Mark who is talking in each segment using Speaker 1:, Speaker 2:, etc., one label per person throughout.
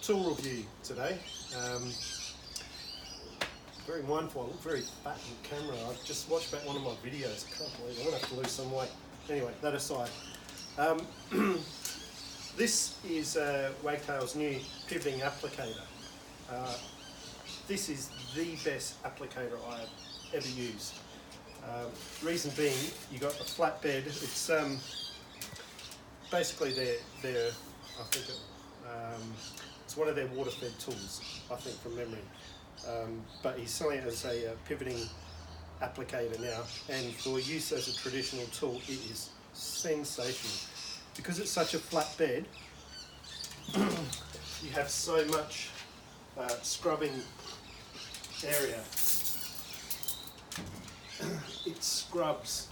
Speaker 1: Tool review today. Very mindful, I look very fat on camera. I've just watched back one of my videos. I can't believe I'm going to have to lose some weight. Anyway, that aside. This is Wagtail's new pivoting applicator. This is the best applicator I've ever used. Reason being, you got a flat bed. It's basically their I think it's one of their water-fed tools, I think, from memory. But he's selling it as a pivoting applicator now, and for use as a traditional tool, it is sensational. Because it's such a flat bed, you have so much scrubbing area. It scrubs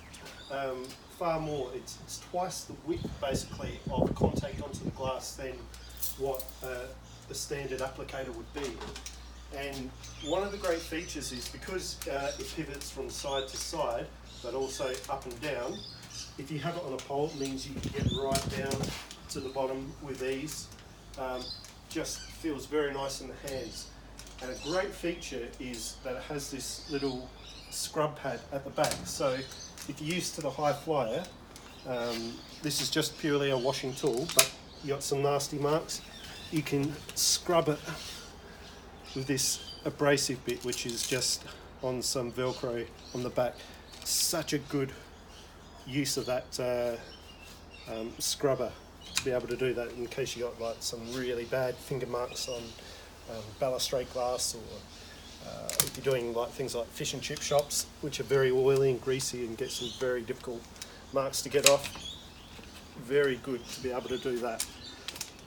Speaker 1: far more. It's twice the width, basically, of contact onto the glass than what the standard applicator would be. And one of the great features is because it pivots from side to side, but also up and down. If you have it on a pole, it means you can get right down to the bottom with ease. Just feels very nice in the hands. And a great feature is that it has this little scrub pad at the back. So if you're used to the high flyer, this is just purely a washing tool, but you got some nasty marks. You can scrub it with this abrasive bit, which is just on some Velcro on the back. Such a good use of that scrubber to be able to do that in case you got like some really bad finger marks on balustrade glass, or if you're doing like things like fish and chip shops, which are very oily and greasy and get some very difficult marks to get off. Very good to be able to do that.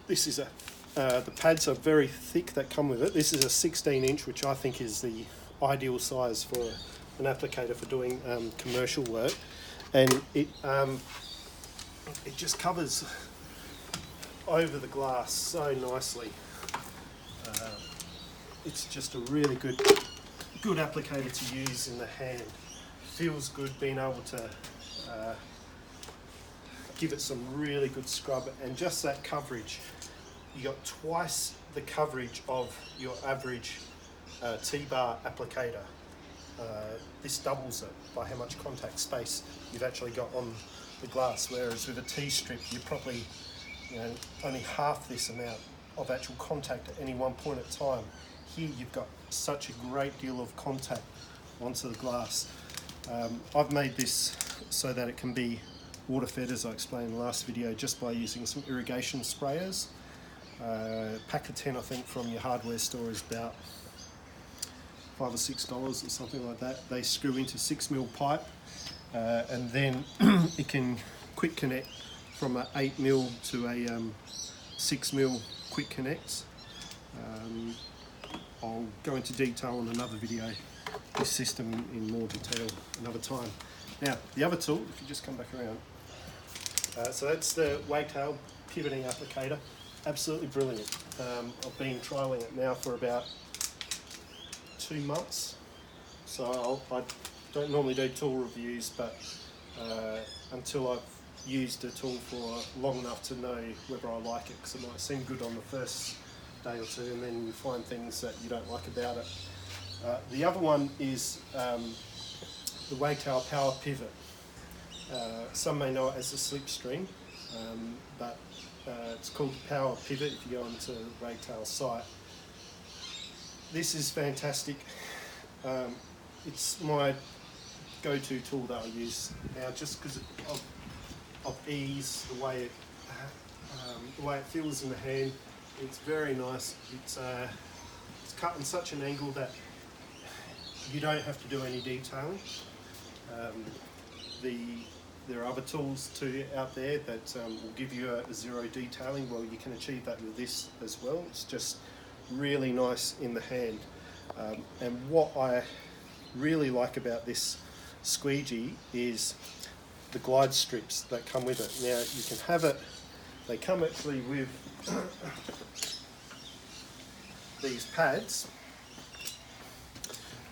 Speaker 1: This is the pads are very thick that come with it. This is a 16-inch, which I think is the ideal size for an applicator for doing commercial work, and it just covers over the glass so nicely. It's just a really good applicator to use in the hand. Feels good being able to give it some really good scrub, and just that coverage. You got twice the coverage of your average T-bar applicator. This doubles it by how much contact space you've actually got on the glass, whereas with a T-strip you're probably only half this amount of actual contact at any one point at time. Here you've got such a great deal of contact onto the glass. I've made this so that it can be water fed, as I explained in the last video, just by using some irrigation sprayers. Pack of 10, I think, from your hardware store is about $5 or $6 or something like that. They screw into 6mm pipe, and then it can quick connect from a 8mm to a 6mm quick connects. I'll go into detail on another video, this system in more detail another time. Now, the other tool, if you just come back around, so that's the Wagtail pivoting applicator. Absolutely brilliant. I've been trialling it now for about 2 months. So I don't normally do tool reviews, but until I've used a tool for long enough to know whether I like it, because it might seem good on the first day or two, and then you find things that you don't like about it. The other one is the Wagtail Power Pivot. Some may know it as the slipstream, but it's called the Power Pivot if you go onto the Wagtail site. This is fantastic. It's my go-to tool that I use now, just because of ease, the way it feels in the hand. It's very nice. It's cut in such an angle that you don't have to do any detailing. There are other tools too out there that will give you a zero detailing. Well, you can achieve that with this as well. It's just really nice in the hand. And what I really like about this Squeegee is the glide strips that come with it. Now, you can have it, they come actually with these pads.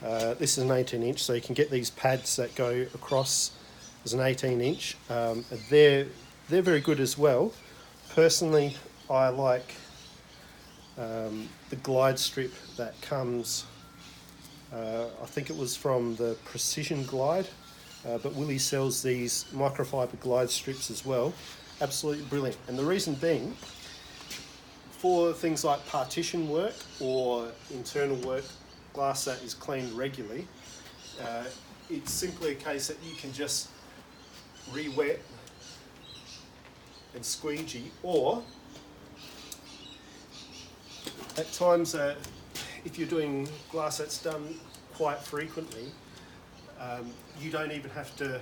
Speaker 1: This is an 18-inch, so you can get these pads that go across as an 18-inch. They're very good as well. Personally, I like the glide strip that comes, I think it was from the Precision Glide, but Willie sells these microfiber glide strips as well. Absolutely brilliant. And the reason being, for things like partition work or internal work, glass that is cleaned regularly, it's simply a case that you can just re-wet and squeegee, or at times if you're doing glass that's done quite frequently, you don't even have to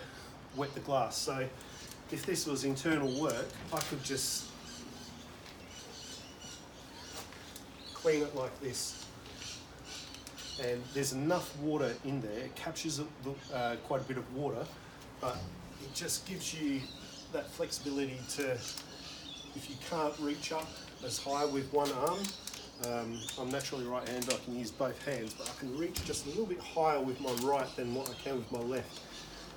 Speaker 1: wet the glass. So if this was internal work, I could just clean it like this, and there's enough water in there. It captures quite a bit of water, but it just gives you that flexibility to, if you can't reach up as high with one arm, I'm naturally right-handed, I can use both hands, but I can reach just a little bit higher with my right than what I can with my left.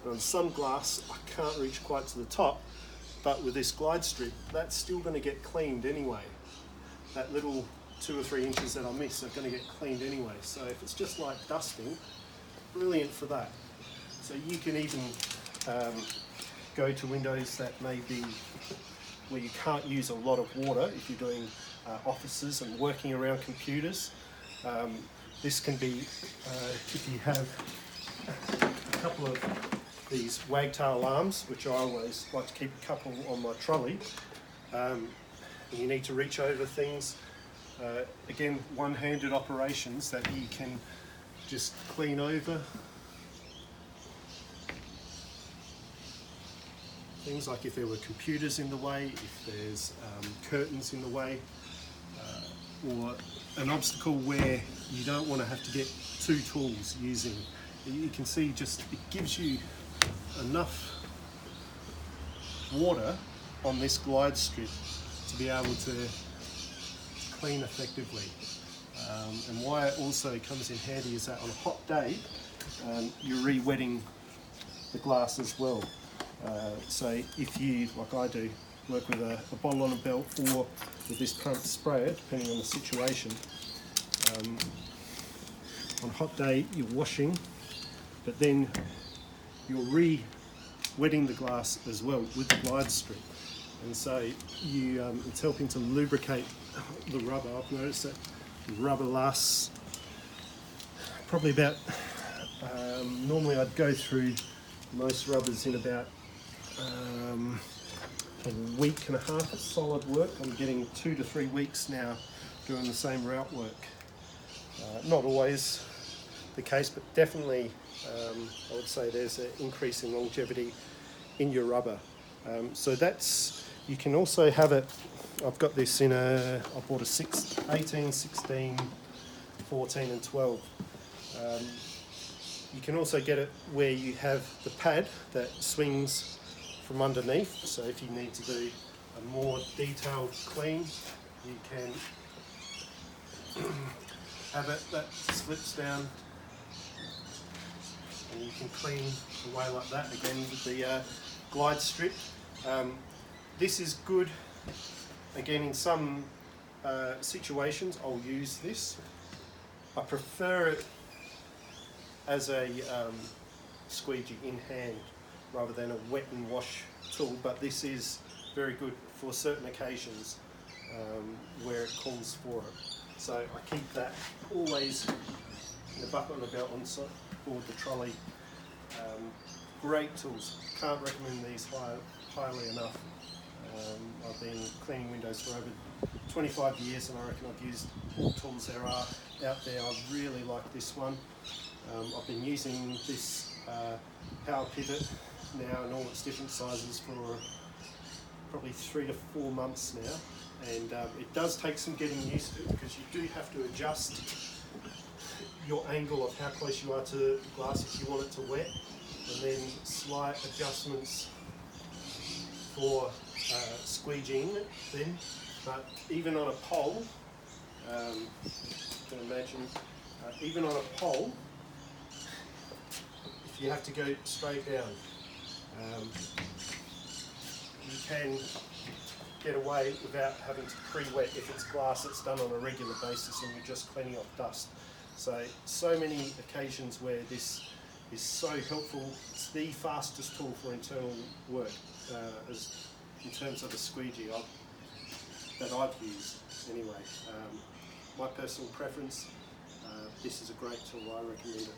Speaker 1: And on some glass, I can't reach quite to the top, but with this glide strip, that's still going to get cleaned anyway. That little 2 or 3 inches that I miss are going to get cleaned anyway. So if it's just like dusting, brilliant for that. So you can even go to windows that may be where you can't use a lot of water if you're doing offices and working around computers. This can be, if you have a couple of these Wagtail arms, which I always like to keep a couple on my trolley, and you need to reach over things. Again, one-handed operations that you can just clean over. Things like if there were computers in the way, if there's curtains in the way, or an obstacle where you don't want to have to get 2 tools using. You can see just it gives you enough water on this glide strip to be able to clean effectively. And why it also comes in handy is that on a hot day, you're re-wetting the glass as well. So if you, like I do, work with a bottle on a belt or with this pump sprayer, depending on the situation, on a hot day you're washing, but then you're re-wetting the glass as well with the glide strip. And so you, it's helping to lubricate the rubber. I've noticed that rubber lasts probably about, normally I'd go through most rubbers in about a week and a half of solid work. I'm getting 2 to 3 weeks now doing the same route work. Not always the case, but definitely I would say there's an increase in longevity in your rubber. So that's, you can also have it, I've got this in I bought a 18, 16, 14 and 12. You can also get it where you have the pad that swings from underneath, so if you need to do a more detailed clean, you can have it that slips down and you can clean away like that, again with the glide strip. This is good, again in some situations I'll use this. I prefer it as a squeegee in hand rather than a wet and wash tool, but this is very good for certain occasions where it calls for it. So I keep that always in the bucket on the belt on board the trolley. Great tools, can't recommend these highly enough. I've been cleaning windows for over 25 years and I reckon I've used all tools there are out there. I really like this one. I've been using this power pivot now in all its different sizes for probably 3 to 4 months now, and it does take some getting used to because you do have to adjust your angle of how close you are to the glass if you want it to wet, and then slight adjustments for squeegeeing it then. But even on a pole, you can imagine, even on a pole, if you have to go straight down, you can get away without having to pre-wet if it's glass that's done on a regular basis and you're just cleaning off dust. So many occasions where this is so helpful. It's the fastest tool for internal work in terms of a squeegee that I've used anyway. My personal preference, this is a great tool, I recommend it.